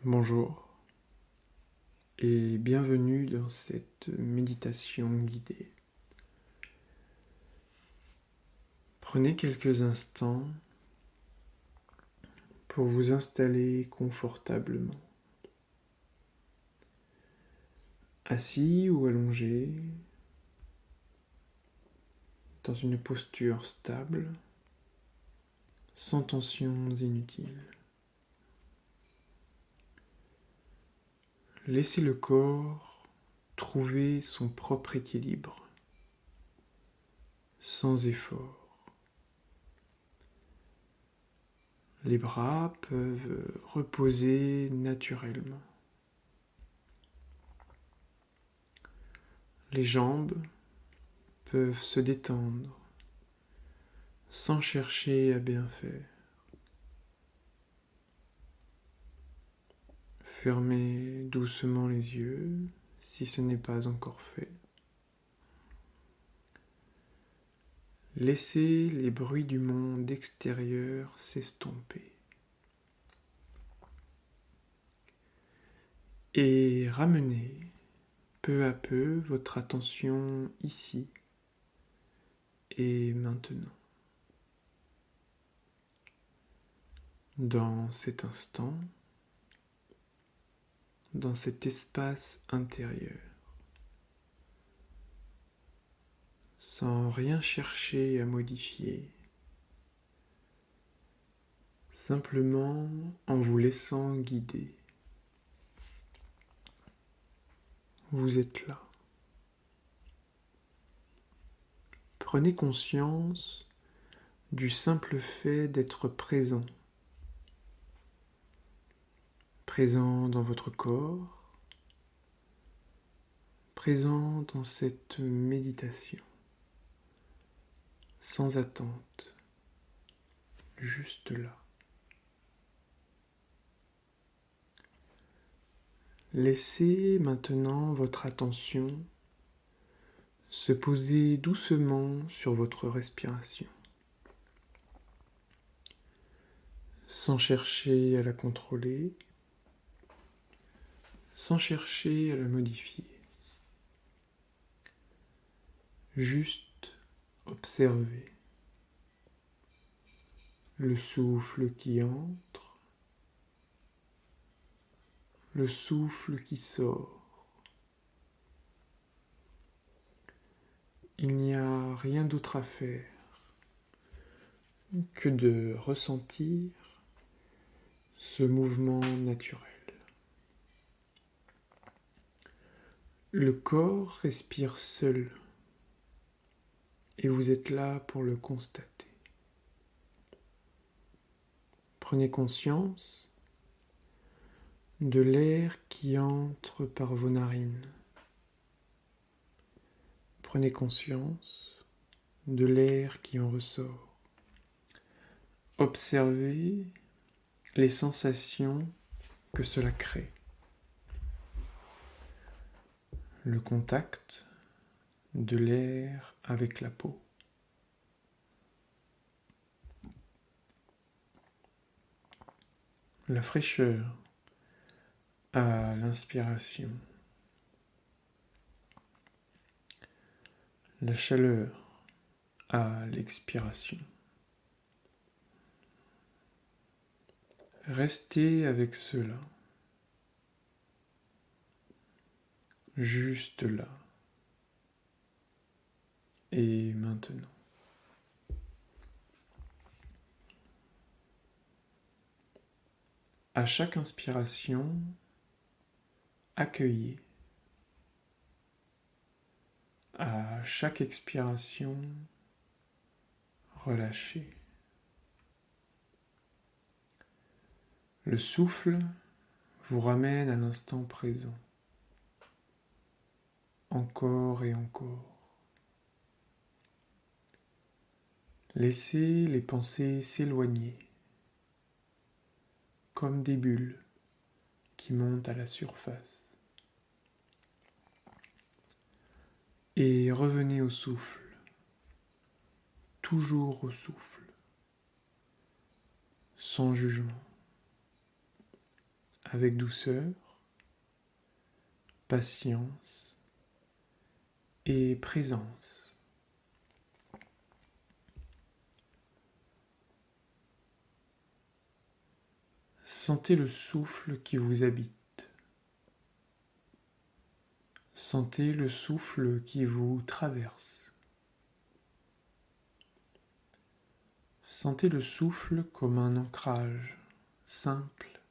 Bonjour et bienvenue dans cette méditation guidée. Prenez quelques instants pour vous installer confortablement. Assis ou allongé, dans une posture stable, sans tensions inutiles. Laissez le corps trouver son propre équilibre, sans effort. Les bras peuvent reposer naturellement. Les jambes peuvent se détendre sans chercher à bien faire. Fermez doucement les yeux si ce n'est pas encore fait. Laissez les bruits du monde extérieur s'estomper. Et ramenez peu à peu votre attention ici et maintenant. Dans cet instant, dans cet espace intérieur, sans rien chercher à modifier, simplement en vous laissant guider. Vous êtes là. Prenez conscience du simple fait d'être présent. Présent dans votre corps, présent dans cette méditation, sans attente, juste là. Laissez maintenant votre attention se poser doucement sur votre respiration, sans chercher à la contrôler, sans chercher à la modifier. Juste observer le souffle qui entre, le souffle qui sort. Il n'y a rien d'autre à faire que de ressentir ce mouvement naturel. Le corps respire seul et vous êtes là pour le constater. Prenez conscience de l'air qui entre par vos narines. Prenez conscience de l'air qui en ressort. Observez les sensations que cela crée. Le contact de l'air avec la peau. La fraîcheur à l'inspiration. La chaleur à l'expiration. Restez avec cela, juste là et maintenant. À chaque inspiration, accueillez. À chaque expiration, relâchez. Le souffle vous ramène à l'instant présent, encore et encore. Laissez les pensées s'éloigner, comme des bulles qui montent à la surface. Et revenez au souffle, toujours au souffle, sans jugement, avec douceur, patience et présence. Sentez le souffle qui vous habite. Sentez le souffle qui vous traverse. Sentez le souffle comme un ancrage simple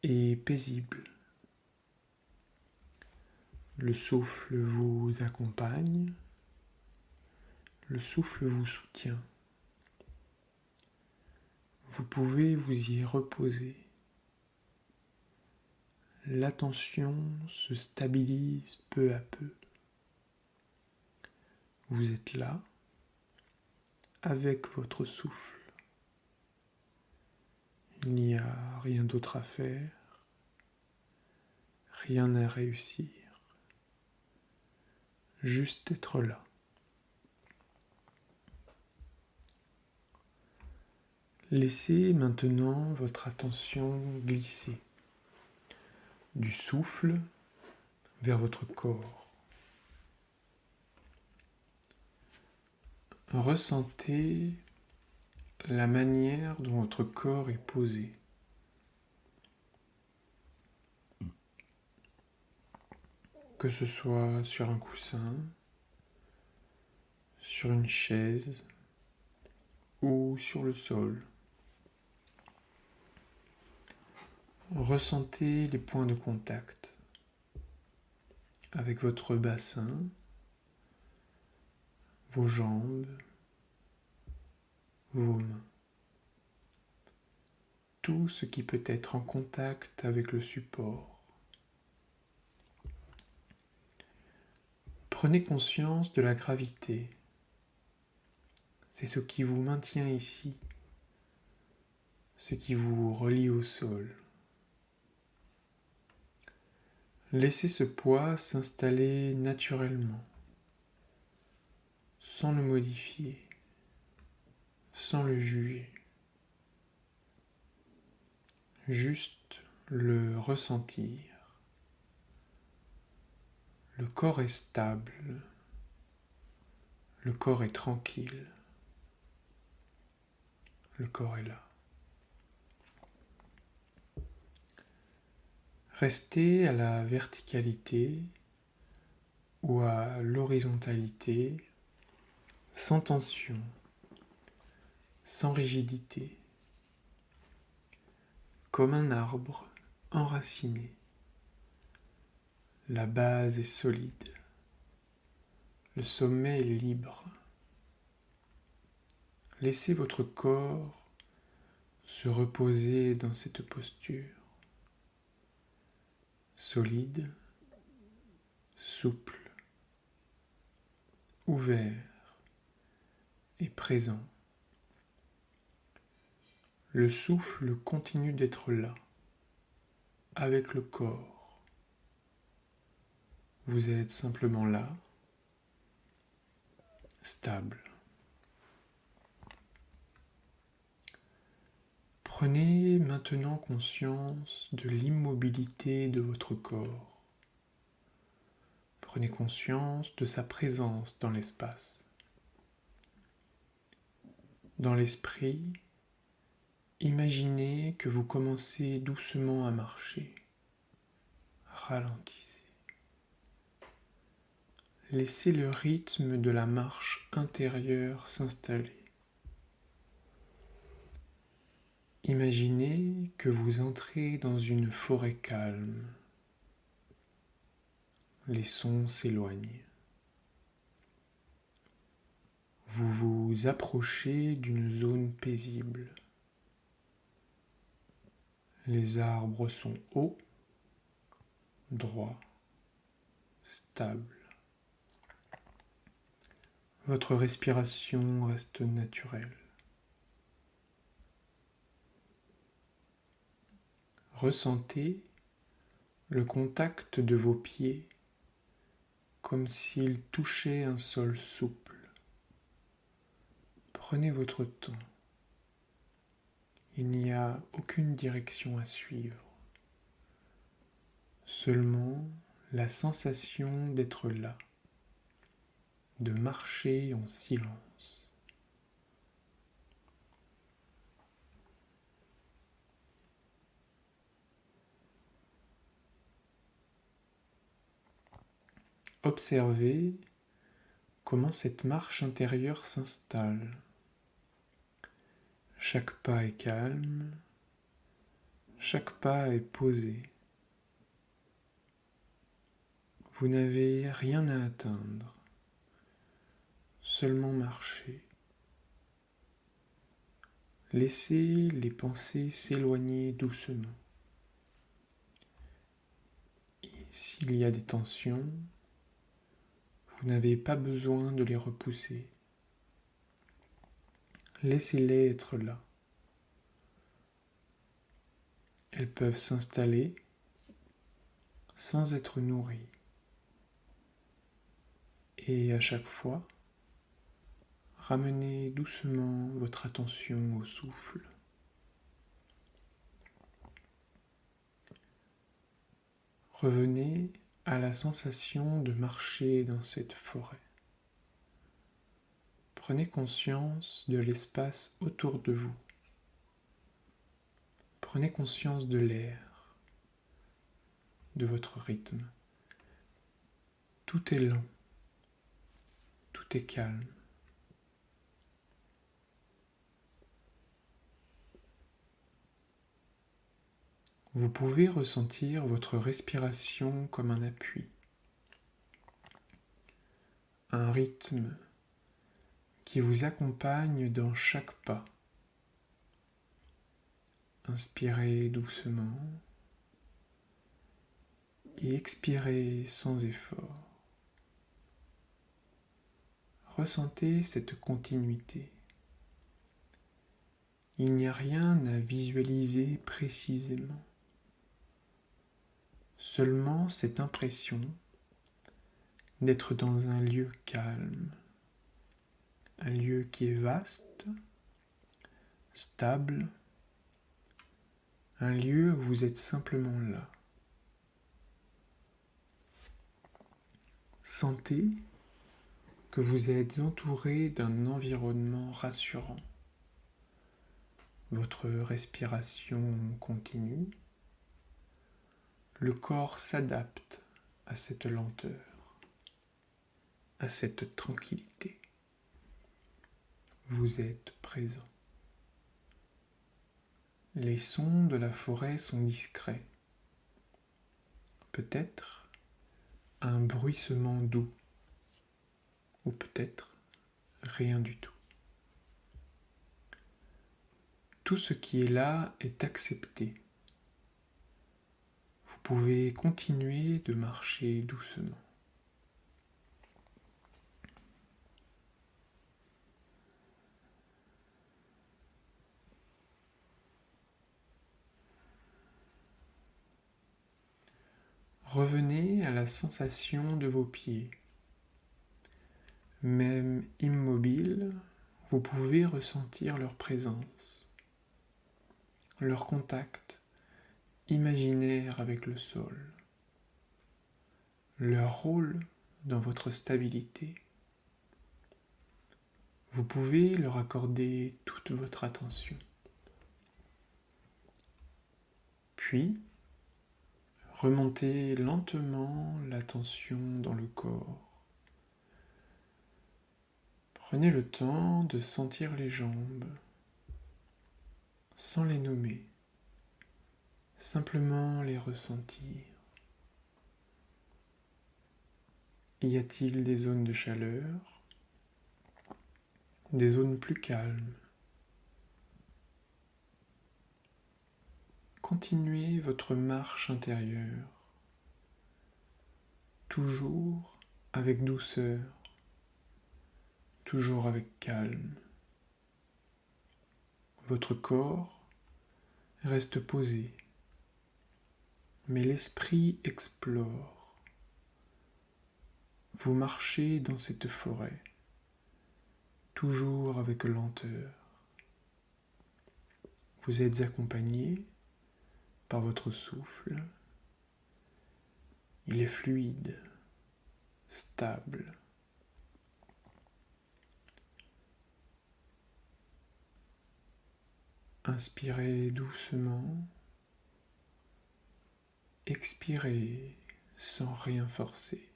et paisible. Le souffle vous accompagne, le souffle vous soutient. Vous pouvez vous y reposer. L'attention se stabilise peu à peu. Vous êtes là, avec votre souffle. Il n'y a rien d'autre à faire, rien à réussir, juste être là. Laissez maintenant votre attention glisser du souffle vers votre corps. Ressentez la manière dont votre corps est posé. Que ce soit sur un coussin, sur une chaise ou sur le sol. Ressentez les points de contact avec votre bassin, vos jambes, vos mains. Tout ce qui peut être en contact avec le support. Prenez conscience de la gravité. C'est ce qui vous maintient ici, ce qui vous relie au sol. Laissez ce poids s'installer naturellement, sans le modifier, sans le juger. Juste le ressentir. Le corps est stable, le corps est tranquille, le corps est là. Restez à la verticalité ou à l'horizontalité, sans tension, sans rigidité, comme un arbre enraciné. La base est solide, le sommet est libre. Laissez votre corps se reposer dans cette posture, solide, souple, ouvert et présent. Le souffle continue d'être là, avec le corps. Vous êtes simplement là, stable. Prenez maintenant conscience de l'immobilité de votre corps. Prenez conscience de sa présence dans l'espace. Dans l'esprit, imaginez que vous commencez doucement à marcher. Ralentissez. Laissez le rythme de la marche intérieure s'installer. Imaginez que vous entrez dans une forêt calme. Les sons s'éloignent. Vous vous approchez d'une zone paisible. Les arbres sont hauts, droits, stables. Votre respiration reste naturelle. Ressentez le contact de vos pieds comme s'ils touchaient un sol souple. Prenez votre temps. Il n'y a aucune direction à suivre. seulement la sensation d'être là, de marcher en silence. Observez comment cette marche intérieure s'installe. Chaque pas est calme, chaque pas est posé. Vous n'avez rien à atteindre, seulement marcher. Laissez les pensées s'éloigner doucement. Et s'il y a des tensions, vous n'avez pas besoin de les repousser. Laissez-les être là. Elles peuvent s'installer sans être nourries. Et à chaque fois, ramenez doucement votre attention au souffle. Revenez à la sensation de marcher dans cette forêt. Prenez conscience de l'espace autour de vous. Prenez conscience de l'air, de votre rythme. Tout est lent, tout est calme. Vous pouvez ressentir votre respiration comme un appui, un rythme qui vous accompagne dans chaque pas. Inspirez doucement et expirez sans effort. Ressentez cette continuité. Il n'y a rien à visualiser précisément. Seulement cette impression d'être dans un lieu calme, un lieu qui est vaste, stable, un lieu où vous êtes simplement là. Sentez que vous êtes entouré d'un environnement rassurant. Votre respiration continue. Le corps s'adapte à cette lenteur, à cette tranquillité. Vous êtes présent. Les sons de la forêt sont discrets. Peut-être un bruissement doux, ou peut-être rien du tout. Tout ce qui est là est accepté. Vous pouvez continuer de marcher doucement. Revenez à la sensation de vos pieds. Même immobiles, vous pouvez ressentir leur présence, leur contact imaginaire avec le sol, leur rôle dans votre stabilité. Vous pouvez leur accorder toute votre attention. Puis, remontez lentement l'attention dans le corps. Prenez le temps de sentir les jambes, sans les nommer, simplement les ressentir. Y a-t-il des zones de chaleur, des zones plus calmes? Continuez votre marche intérieure, toujours avec douceur, toujours avec calme. Votre corps reste posé, mais l'esprit explore. Vous marchez dans cette forêt, toujours avec lenteur. Vous êtes accompagné par votre souffle Il est fluide, stable. Inspirez doucement, expirez sans rien forcer.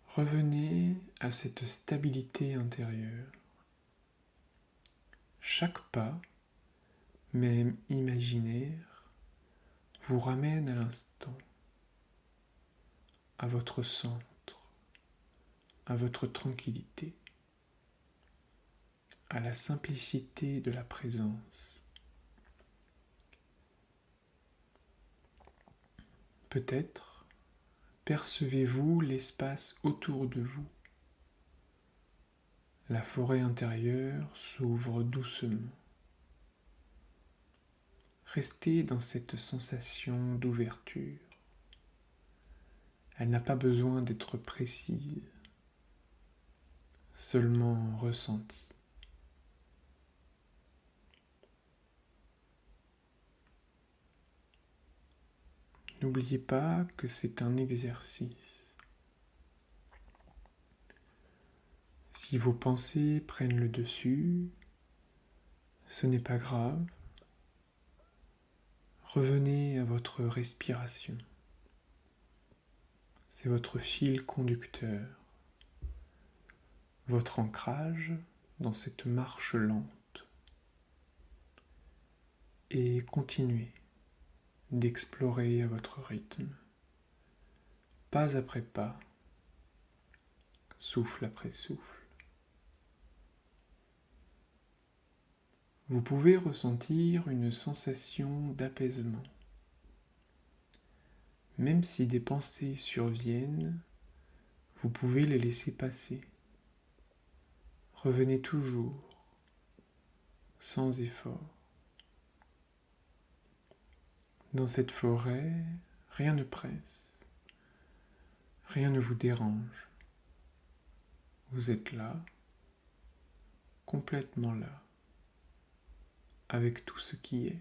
Revenez à cette stabilité intérieure. Chaque pas, même imaginaire, vous ramène à l'instant, à votre centre, à votre tranquillité, à la simplicité de la présence. Peut-être percevez-vous l'espace autour de vous. La forêt intérieure s'ouvre doucement. Restez dans cette sensation d'ouverture. Elle n'a pas besoin d'être précise, seulement ressentie. N'oubliez pas que c'est un exercice. Si vos pensées prennent le dessus, ce n'est pas grave. Revenez à votre respiration. C'est votre fil conducteur, votre ancrage dans cette marche lente. Et continuez d'explorer à votre rythme, pas après pas, souffle après souffle. Vous pouvez ressentir une sensation d'apaisement. Même si des pensées surviennent, vous pouvez les laisser passer. Revenez toujours, sans effort. Dans cette forêt, rien ne presse, rien ne vous dérange. Vous êtes là, complètement là, avec tout ce qui est.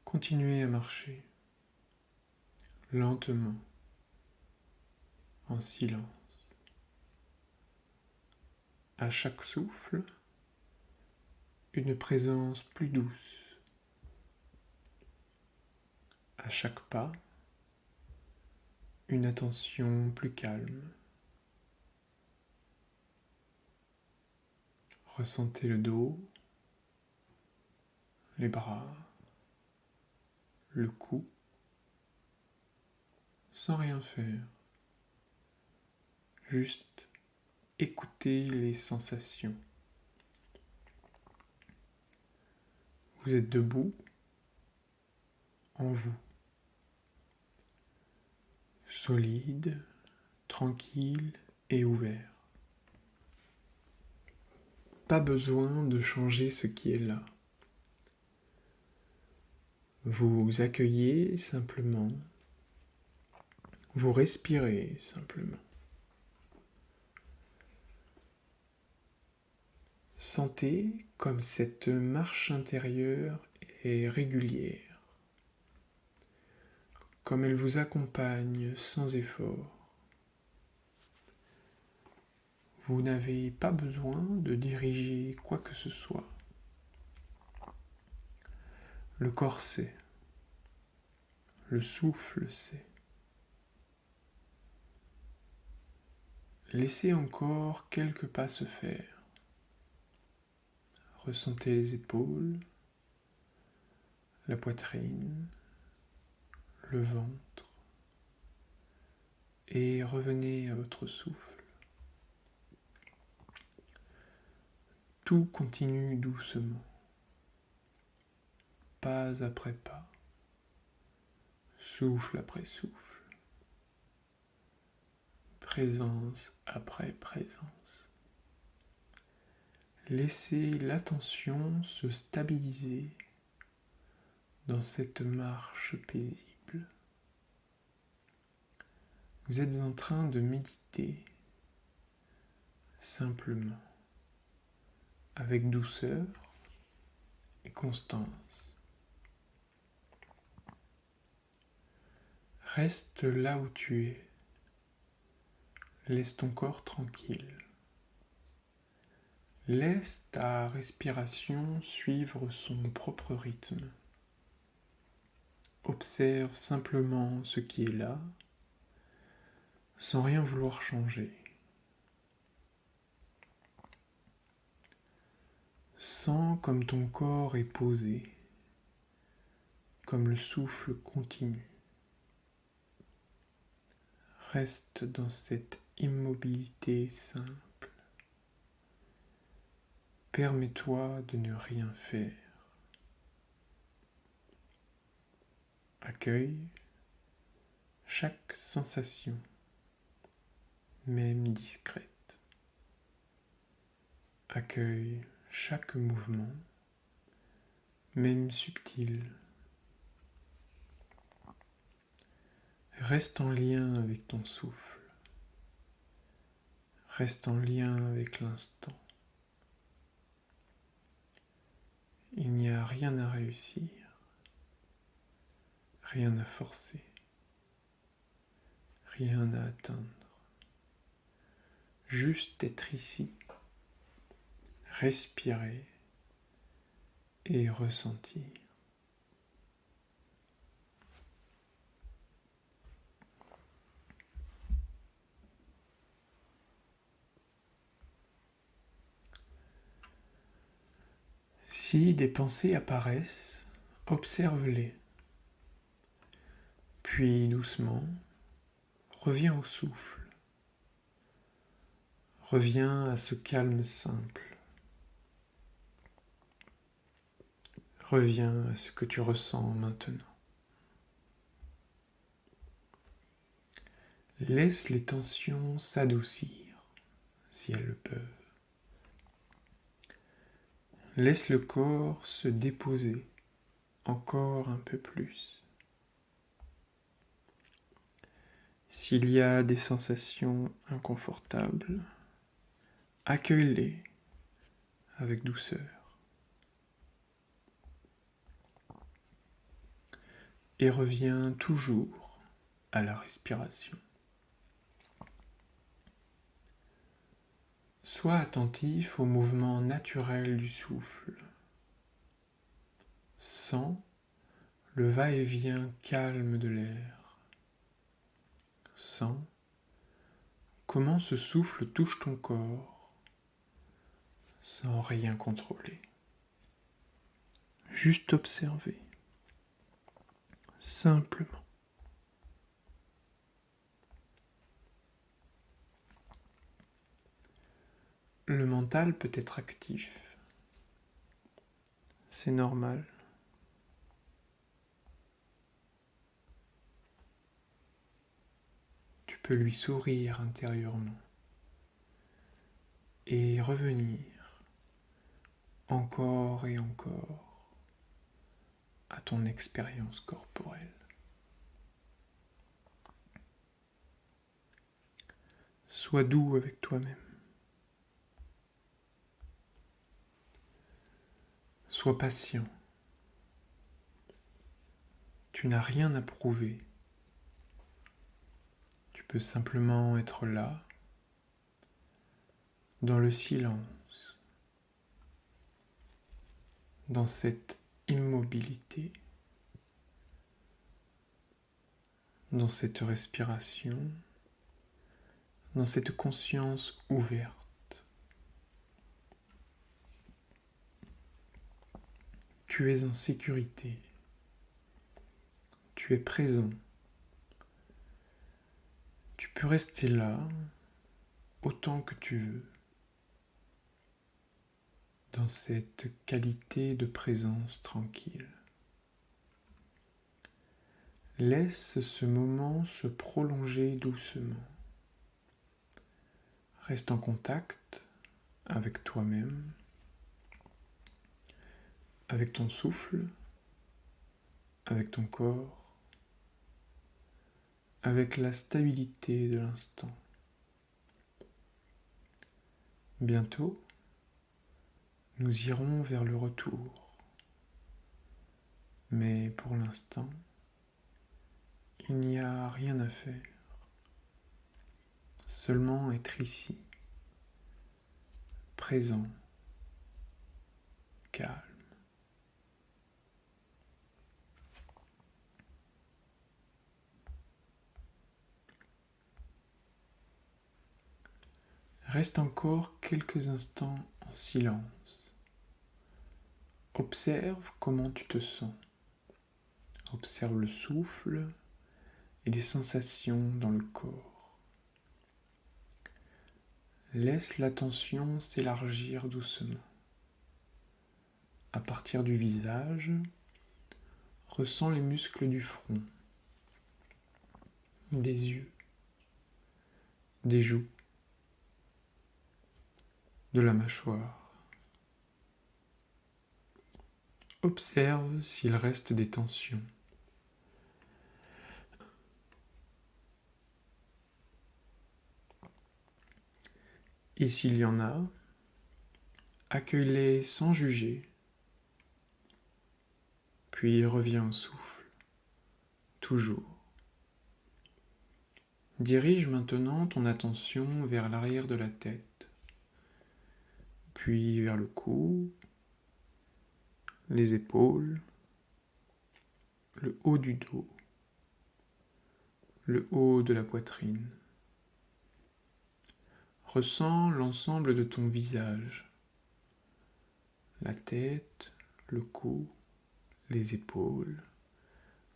Continuez à marcher, lentement, en silence. À chaque souffle, une présence plus douce. À chaque pas, une attention plus calme. Ressentez le dos, les bras, le cou, sans rien faire. Juste écoutez les sensations. Vous êtes debout, en vous. Solide, tranquille et ouvert. Pas besoin de changer ce qui est là. Vous accueillez simplement. Vous respirez simplement. Sentez comme cette marche intérieure est régulière, comme elle vous accompagne sans effort. Vous n'avez pas besoin de diriger quoi que ce soit. Le corps sait, le souffle sait. Laissez encore quelques pas se faire. Ressentez les épaules, la poitrine, le ventre et revenez à votre souffle. Tout continue doucement, pas après pas, souffle après souffle, présence après présence. Laissez l'attention se stabiliser dans cette marche paisible. Vous êtes en train de méditer simplement, avec douceur et constance. Reste là où tu es. Laisse ton corps tranquille. Laisse ta respiration suivre son propre rythme. Observe simplement ce qui est là, sans rien vouloir changer. Sens comme ton corps est posé, comme le souffle continue. Reste dans cette immobilité simple. Permets-toi de ne rien faire. Accueille chaque sensation, même discrète. Accueille chaque mouvement, même subtil. Reste en lien avec ton souffle. Reste en lien avec l'instant. Il n'y a rien à réussir, rien à forcer, rien à atteindre. Juste être ici, respirer et ressentir. Si des pensées apparaissent, observe-les. Puis doucement, reviens au souffle. Reviens à ce calme simple. Reviens à ce que tu ressens maintenant. Laisse les tensions s'adoucir, si elles le peuvent. Laisse le corps se déposer encore un peu plus. S'il y a des sensations inconfortables, accueille-les avec douceur. Et reviens toujours à la respiration. Sois attentif au mouvement naturel du souffle. Sens le va-et-vient calme de l'air. Sens comment ce souffle touche ton corps sans rien contrôler. Juste observer. Simplement. Le mental peut être actif. C'est normal. Tu peux lui sourire intérieurement et revenir encore et encore à ton expérience corporelle. Sois doux avec toi-même. Sois patient. Tu n'as rien à prouver. Tu peux simplement être là, dans le silence, dans cette immobilité, dans cette respiration, dans cette conscience ouverte. Tu es en sécurité. Tu es présent. Tu peux rester là autant que tu veux, dans cette qualité de présence tranquille. Laisse ce moment se prolonger doucement. Reste en contact avec toi-même, avec ton souffle, avec ton corps, avec la stabilité de l'instant. Bientôt, nous irons vers le retour, Mais pour l'instant, il n'y a rien à faire. Seulement être ici, présent, calme. Reste encore quelques instants en silence. Observe comment tu te sens. Observe le souffle et les sensations dans le corps. Laisse l'attention s'élargir doucement. À partir du visage, ressens les muscles du front, des yeux, des joues, de la mâchoire. Observe s'il reste des tensions. Et s'il y en a, accueille-les sans juger, puis reviens au souffle, toujours. Dirige maintenant ton attention vers l'arrière de la tête, puis vers le cou, les épaules, le haut du dos, le haut de la poitrine. Ressens l'ensemble de ton visage, la tête, le cou, les épaules,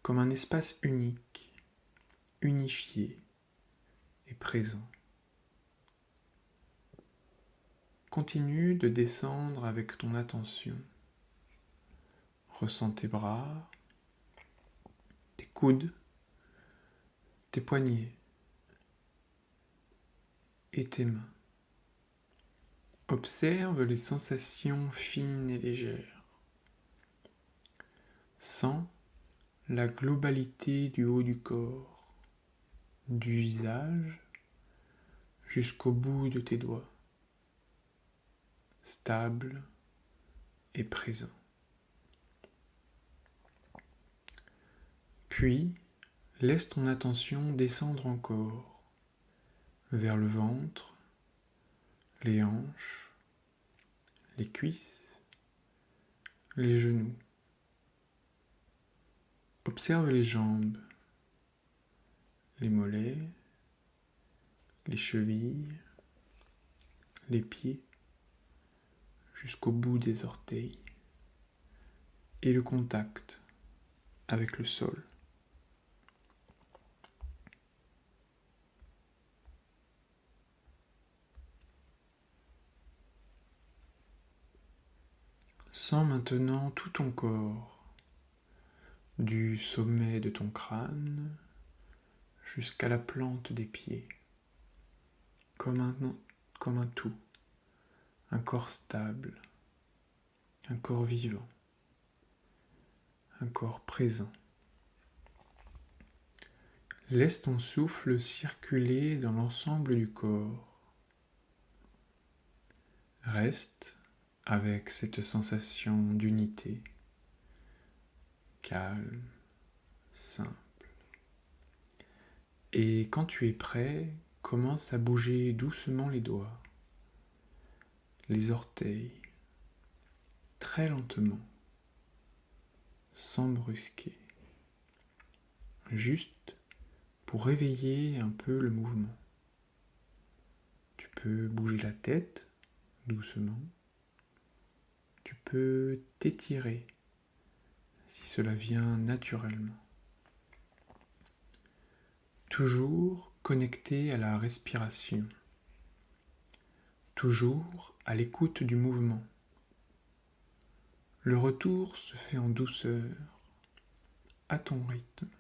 comme un espace unique, unifié et présent. Continue de descendre avec ton attention. Ressens tes bras, tes coudes, tes poignets et tes mains. Observe les sensations fines et légères. Sens la globalité du haut du corps, du visage jusqu'au bout de tes doigts, stable et présent. Puis, laisse ton attention descendre encore vers le ventre, les hanches, les cuisses, les genoux. Observe les jambes, les mollets, les chevilles, les pieds, jusqu'au bout des orteils, et le contact avec le sol. Sens maintenant tout ton corps, du sommet de ton crâne jusqu'à la plante des pieds, comme un tout, un corps stable, un corps vivant, un corps présent. Laisse ton souffle circuler dans l'ensemble du corps. Reste avec cette sensation d'unité, calme, simple. Et quand tu es prêt, commence à bouger doucement les doigts, les orteils, très lentement, sans brusquer, juste pour réveiller un peu le mouvement. Tu peux bouger la tête doucement. Tu peux t'étirer si cela vient naturellement. Toujours connecté à la respiration. Toujours à l'écoute du mouvement. Le retour se fait en douceur, à ton rythme.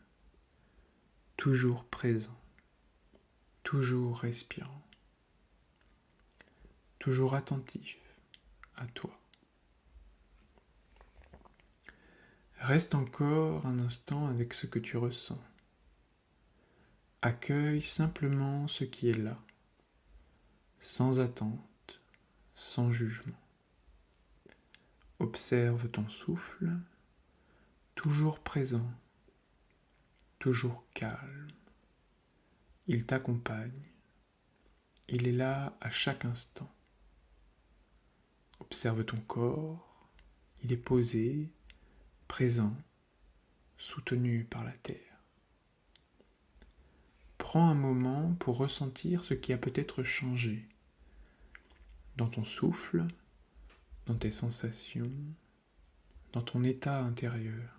Toujours présent. Toujours respirant. Toujours attentif à toi. Reste encore un instant avec ce que tu ressens. Accueille simplement ce qui est là, sans attente, sans jugement. Observe ton souffle, toujours présent, toujours calme. Il t'accompagne, il est là à chaque instant. Observe ton corps, il est posé, présent, soutenu par la terre. Prends un moment pour ressentir ce qui a peut-être changé dans ton souffle, dans tes sensations, dans ton état intérieur.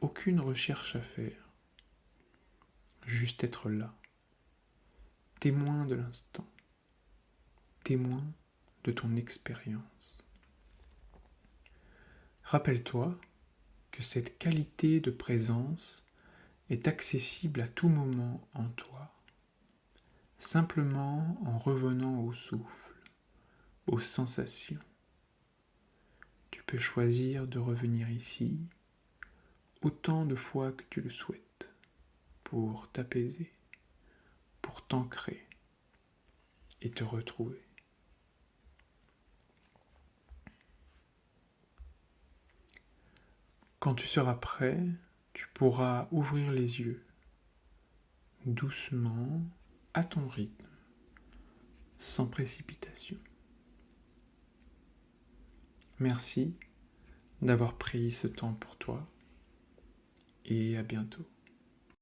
Aucune recherche à faire, juste être là, témoin de l'instant, témoin de ton expérience. Rappelle-toi que cette qualité de présence est accessible à tout moment en toi, simplement en revenant au souffle, aux sensations. Tu peux choisir de revenir ici autant de fois que tu le souhaites pour t'apaiser, pour t'ancrer et te retrouver. Quand tu seras prêt, tu pourras ouvrir les yeux, doucement, à ton rythme, sans précipitation. Merci d'avoir pris ce temps pour toi et à bientôt.